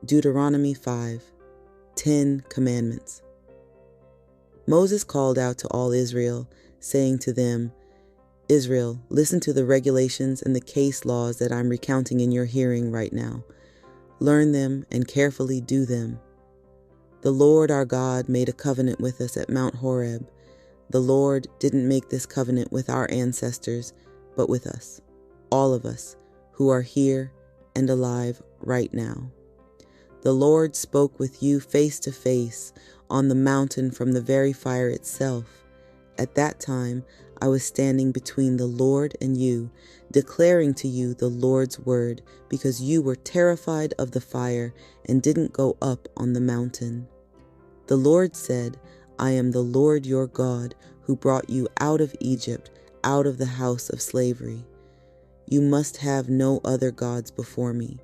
Deuteronomy 5, 10 Commandments. Moses called out to all Israel, saying to them, Israel, listen to the regulations and the case laws that I'm recounting in your hearing right now. Learn them and carefully do them. The Lord our God made a covenant with us at Mount Horeb. The Lord didn't make this covenant with our ancestors, but with us, all of us who are here and alive right now. The Lord spoke with you face to face on the mountain from the very fire itself. At that time, I was standing between the Lord and you, declaring to you the Lord's word, because you were terrified of the fire and didn't go up on the mountain. The Lord said, I am the Lord your God, who brought you out of Egypt, out of the house of slavery. You must have no other gods before me.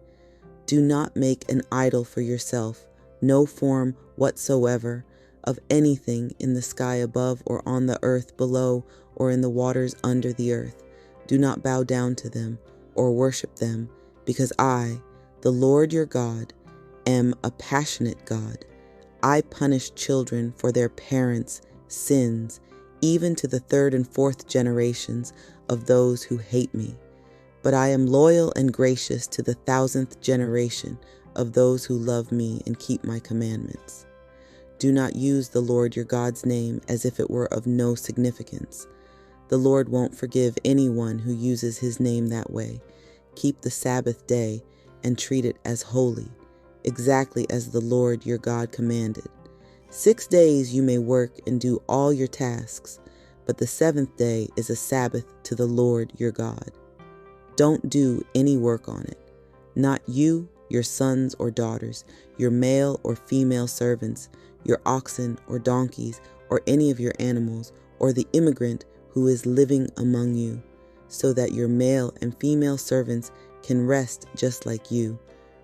Do not make an idol for yourself, no form whatsoever, of anything in the sky above or on the earth below or in the waters under the earth. Do not bow down to them or worship them, because I, the Lord your God, am a passionate God. I punish children for their parents' sins, even to the third and fourth generations of those who hate me. But I am loyal and gracious to the 1,000th generation of those who love me and keep my commandments. Do not use the Lord your God's name as if it were of no significance. The Lord won't forgive anyone who uses his name that way. Keep the Sabbath day and treat it as holy, exactly as the Lord your God commanded. 6 days you may work and do all your tasks, but the 7th day is a Sabbath to the Lord your God. Don't do any work on it. Not you, your sons or daughters, your male or female servants, your oxen or donkeys, or any of your animals, or the immigrant who is living among you, so that your male and female servants can rest just like you.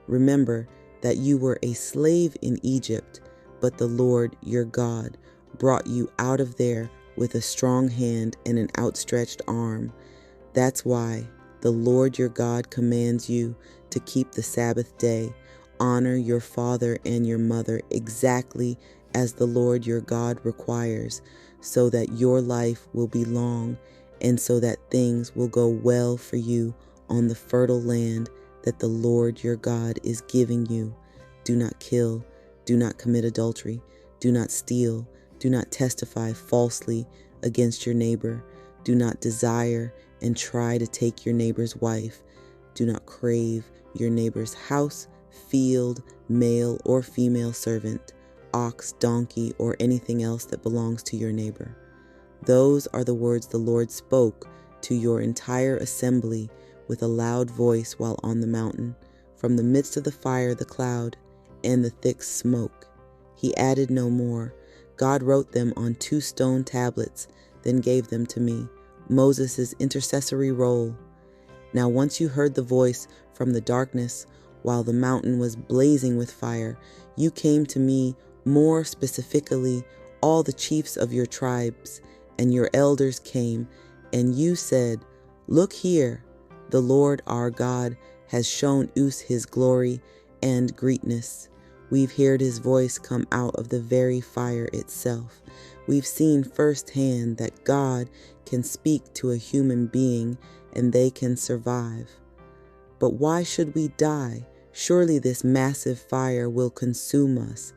Remember that you were a slave in Egypt, but the Lord your God brought you out of there with a strong hand and an outstretched arm. That's why the Lord your God commands you to keep the Sabbath day. Honor your father and your mother exactly as the Lord your God requires, so that your life will be long and so that things will go well for you on the fertile land that the Lord your God is giving you. Do not kill, do not commit adultery, do not steal, do not testify falsely against your neighbor, do not desire and try to take your neighbor's wife, do not crave your neighbor's house, field, male or female servant, ox, donkey, or anything else that belongs to your neighbor. Those are the words the Lord spoke to your entire assembly with a loud voice while on the mountain, from the midst of the fire, the cloud, and the thick smoke. He added no more. God wrote them on 2 stone tablets, then gave them to me, Moses' intercessory roll. Now once you heard the voice from the darkness while the mountain was blazing with fire, you came to me, more specifically, all the chiefs of your tribes, and your elders came, and you said, Look here, the Lord our God has shown us his glory and greatness. We've heard his voice come out of the very fire itself. We've seen firsthand that God can speak to a human being and they can survive. But why should we die? Surely this massive fire will consume us.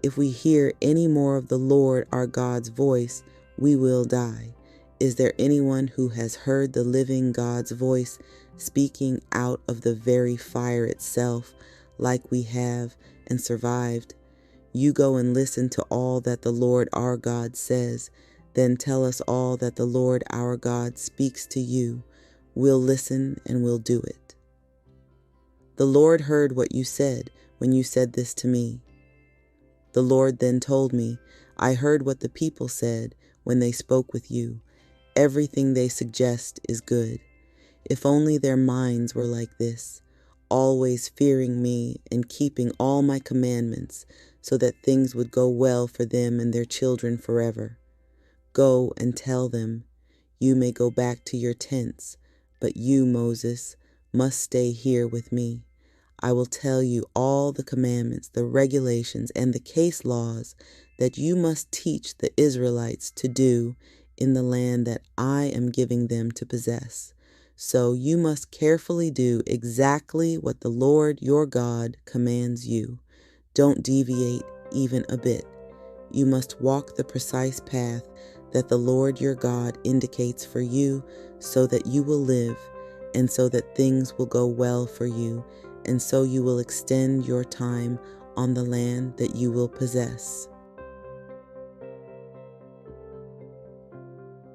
If we hear any more of the Lord our God's voice, we will die. Is there anyone who has heard the living God's voice speaking out of the very fire itself, like we have, and survived? You go and listen to all that the Lord our God says. Then tell us all that the Lord our God speaks to you. We'll listen and we'll do it. The Lord heard what you said when you said this to me. The Lord then told me, I heard what the people said when they spoke with you. Everything they suggest is good. If only their minds were like this, always fearing me and keeping all my commandments, so that things would go well for them and their children forever. Go and tell them, you may go back to your tents, but you, Moses, must stay here with me. I will tell you all the commandments, the regulations, and the case laws that you must teach the Israelites to do in the land that I am giving them to possess. So you must carefully do exactly what the Lord your God commands you. Don't deviate even a bit. You must walk the precise path that the Lord your God indicates for you so that you will live, and so that things will go well for you, and so you will extend your time on the land that you will possess.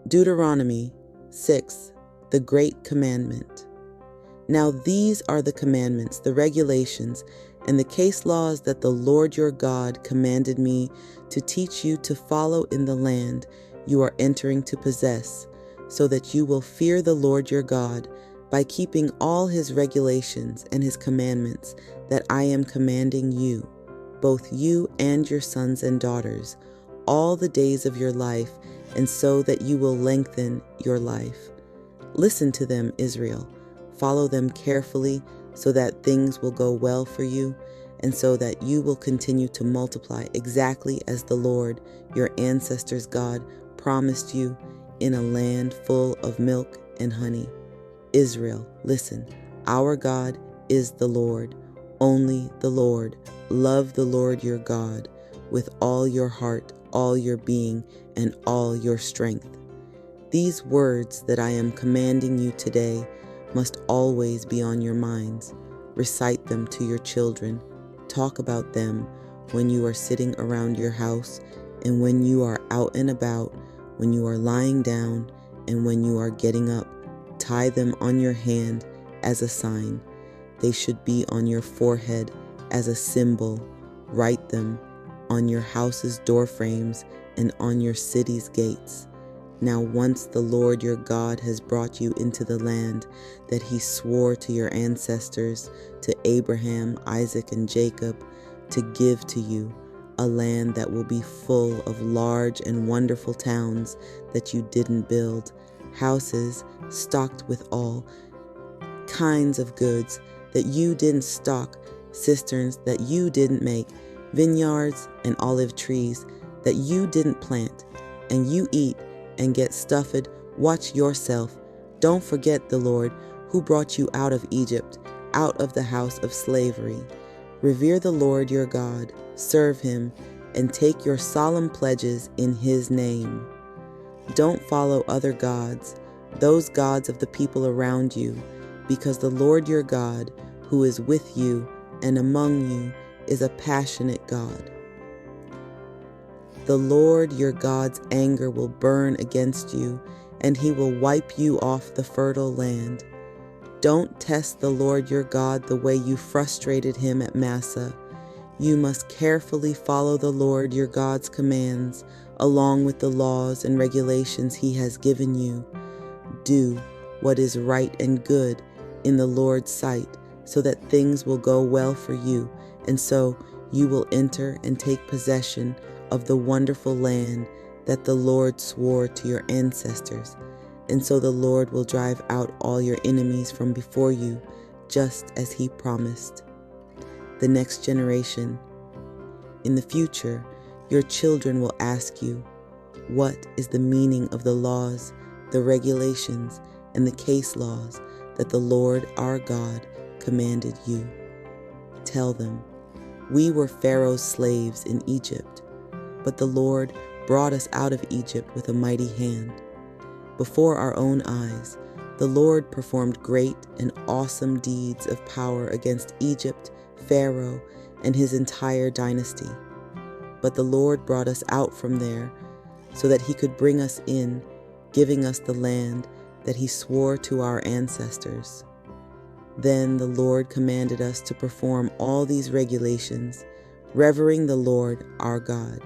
Deuteronomy 6, the Great Commandment. Now these are the commandments, the regulations, and the case laws that the Lord your God commanded me to teach you to follow in the land you are entering to possess, so that you will fear the Lord your God by keeping all his regulations and his commandments that I am commanding you, both you and your sons and daughters, all the days of your life, and so that you will lengthen your life. Listen to them, Israel. Follow them carefully so that things will go well for you, and so that you will continue to multiply exactly as the Lord, your ancestors' God, promised you in a land full of milk and honey. Israel, listen. Our God is the Lord, only the Lord. Love the Lord your God with all your heart, all your being, and all your strength. These words that I am commanding you today must always be on your minds. Recite them to your children. Talk about them when you are sitting around your house, and when you are out and about, when you are lying down, and when you are getting up. Tie them on your hand as a sign. They should be on your forehead as a symbol. Write them on your house's door frames and on your city's gates. Now once the Lord your God has brought you into the land that he swore to your ancestors, to Abraham, Isaac, and Jacob, to give to you, a land that will be full of large and wonderful towns that you didn't build, houses stocked with all kinds of goods that you didn't stock, cisterns that you didn't make, vineyards and olive trees that you didn't plant, and you eat and get stuffed. Watch yourself. Don't forget the Lord who brought you out of Egypt, out of the house of slavery. Revere the Lord your God, serve him, and take your solemn pledges in his name. Don't follow other gods, those gods of the people around you, because the Lord your God, who is with you and among you, is a passionate God. The Lord your God's anger will burn against you, and he will wipe you off the fertile land. Don't test the Lord your God the way you frustrated him at Massah. You must carefully follow the Lord your God's commands, along with the laws and regulations he has given you. Do what is right and good in the Lord's sight, so that things will go well for you, and so you will enter and take possession of the wonderful land that the Lord swore to your ancestors. And so the Lord will drive out all your enemies from before you, just as he promised. The next generation. In the future, your children will ask you, what is the meaning of the laws, the regulations, and the case laws that the Lord our God commanded you? Tell them, we were Pharaoh's slaves in Egypt, but the Lord brought us out of Egypt with a mighty hand. Before our own eyes, the Lord performed great and awesome deeds of power against Egypt, Pharaoh, and his entire dynasty. But the Lord brought us out from there so that he could bring us in, giving us the land that he swore to our ancestors. Then the Lord commanded us to perform all these regulations, revering the Lord our God,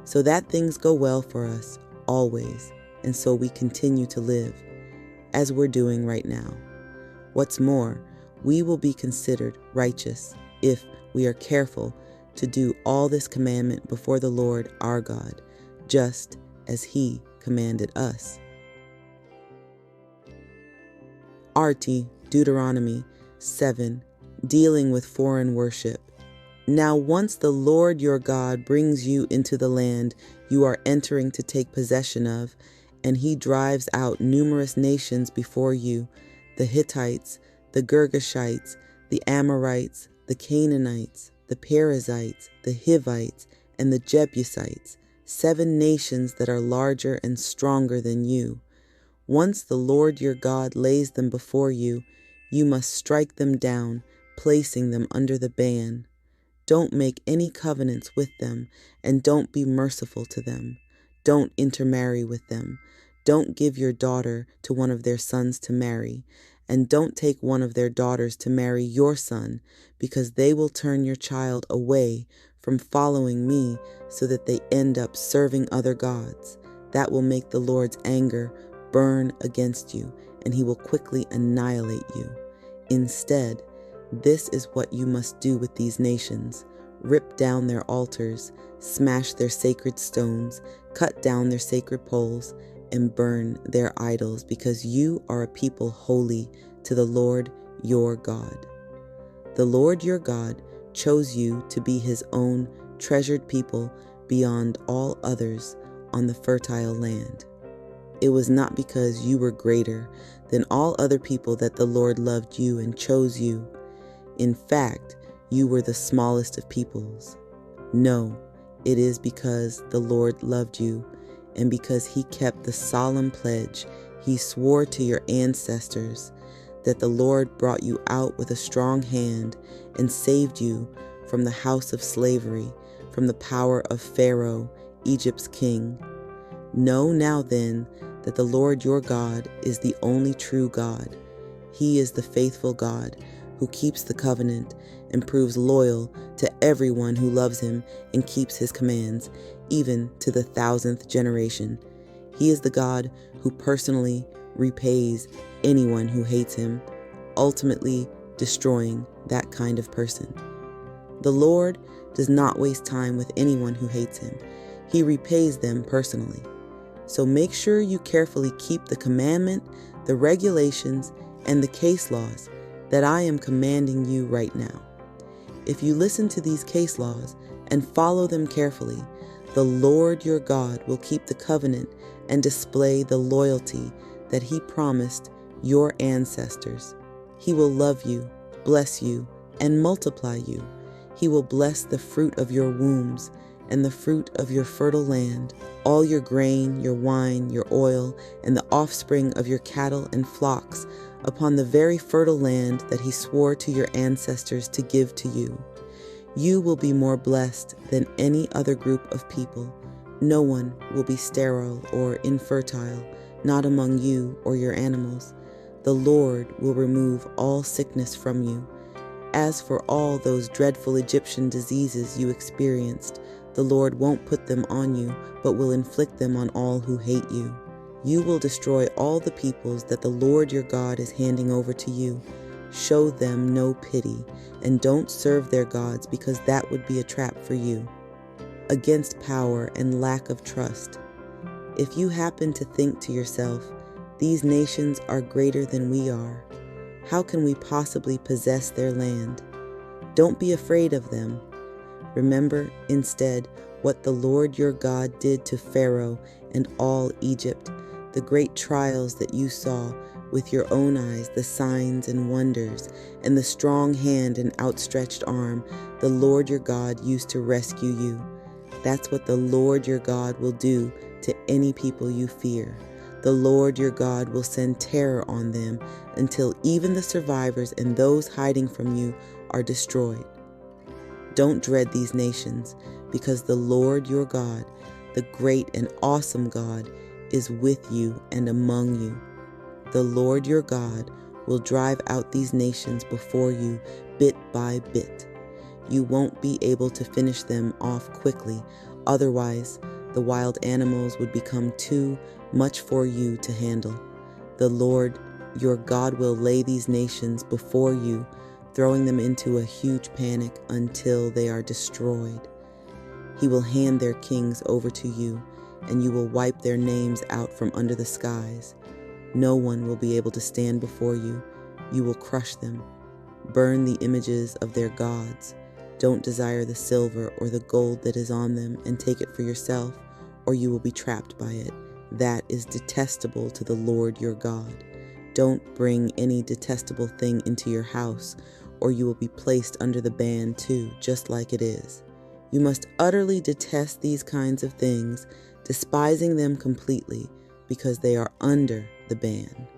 so that things go well for us always, and so we continue to live, as we're doing right now. What's more, we will be considered righteous if we are careful to do all this commandment before the Lord our God, just as he commanded us. Deuteronomy 7, dealing with foreign worship. Now, once the Lord your God brings you into the land you are entering to take possession of, and he drives out numerous nations before you, the Hittites, the Girgashites, the Amorites, the Canaanites, the Perizzites, the Hivites, and the Jebusites, 7 nations that are larger and stronger than you. Once the Lord your God lays them before you, you must strike them down, placing them under the ban. Don't make any covenants with them, and don't be merciful to them. Don't intermarry with them. Don't give your daughter to one of their sons to marry, and don't take one of their daughters to marry your son, because they will turn your child away from following me so that they end up serving other gods. That will make the Lord's anger burn against you, and he will quickly annihilate you. Instead, this is what you must do with these nations: rip down their altars, smash their sacred stones, cut down their sacred poles, and burn their idols, because you are a people holy to the Lord your God. The Lord your God chose you to be his own treasured people beyond all others on the fertile land. It was not because you were greater than all other people that the Lord loved you and chose you. In fact, you were the smallest of peoples. No, it is because the Lord loved you, and because he kept the solemn pledge he swore to your ancestors, that the Lord brought you out with a strong hand and saved you from the house of slavery, from the power of Pharaoh, Egypt's king. Know now then that the Lord your God is the only true God. He is the faithful God who keeps the covenant and proves loyal to everyone who loves him and keeps his commands, even to the 1,000th generation. He is the God who personally repays anyone who hates him, ultimately destroying that kind of person. The Lord does not waste time with anyone who hates him. He repays them personally. So make sure you carefully keep the commandment, the regulations, and the case laws that I am commanding you right now. If you listen to these case laws and follow them carefully, the Lord your God will keep the covenant and display the loyalty that he promised your ancestors. He will love you, bless you, and multiply you. He will bless the fruit of your wombs and the fruit of your fertile land, all your grain, your wine, your oil, and the offspring of your cattle and flocks, upon the very fertile land that he swore to your ancestors to give to you. You will be more blessed than any other group of people. No one will be sterile or infertile, not among you or your animals. The Lord will remove all sickness from you. As for all those dreadful Egyptian diseases you experienced, the Lord won't put them on you, but will inflict them on all who hate you. You will destroy all the peoples that the Lord your God is handing over to you. Show them no pity, and don't serve their gods, because that would be a trap for you. Against power and lack of trust. If you happen to think to yourself, these nations are greater than we are, how can we possibly possess their land? Don't be afraid of them. Remember instead what the Lord your God did to Pharaoh and all Egypt, the great trials that you saw with your own eyes, the signs and wonders, and the strong hand and outstretched arm the Lord your God used to rescue you. That's what the Lord your God will do to any people you fear. The Lord your God will send terror on them until even the survivors and those hiding from you are destroyed. Don't dread these nations, because the Lord your God, the great and awesome God, is with you and among you. The Lord your God will drive out these nations before you bit by bit. You won't be able to finish them off quickly, otherwise the wild animals would become too much for you to handle. The Lord your God will lay these nations before you, throwing them into a huge panic until they are destroyed. He will hand their kings over to you, and you will wipe their names out from under the skies. No one will be able to stand before you. You will crush them. burn the images of their gods. Don't desire the silver or the gold that is on them, and take it for yourself, or you will be trapped by it. That is detestable to the Lord your God. Don't bring any detestable thing into your house, or you will be placed under the ban too, just like it is. You must utterly detest these kinds of things, despising them completely, because they are under the ban.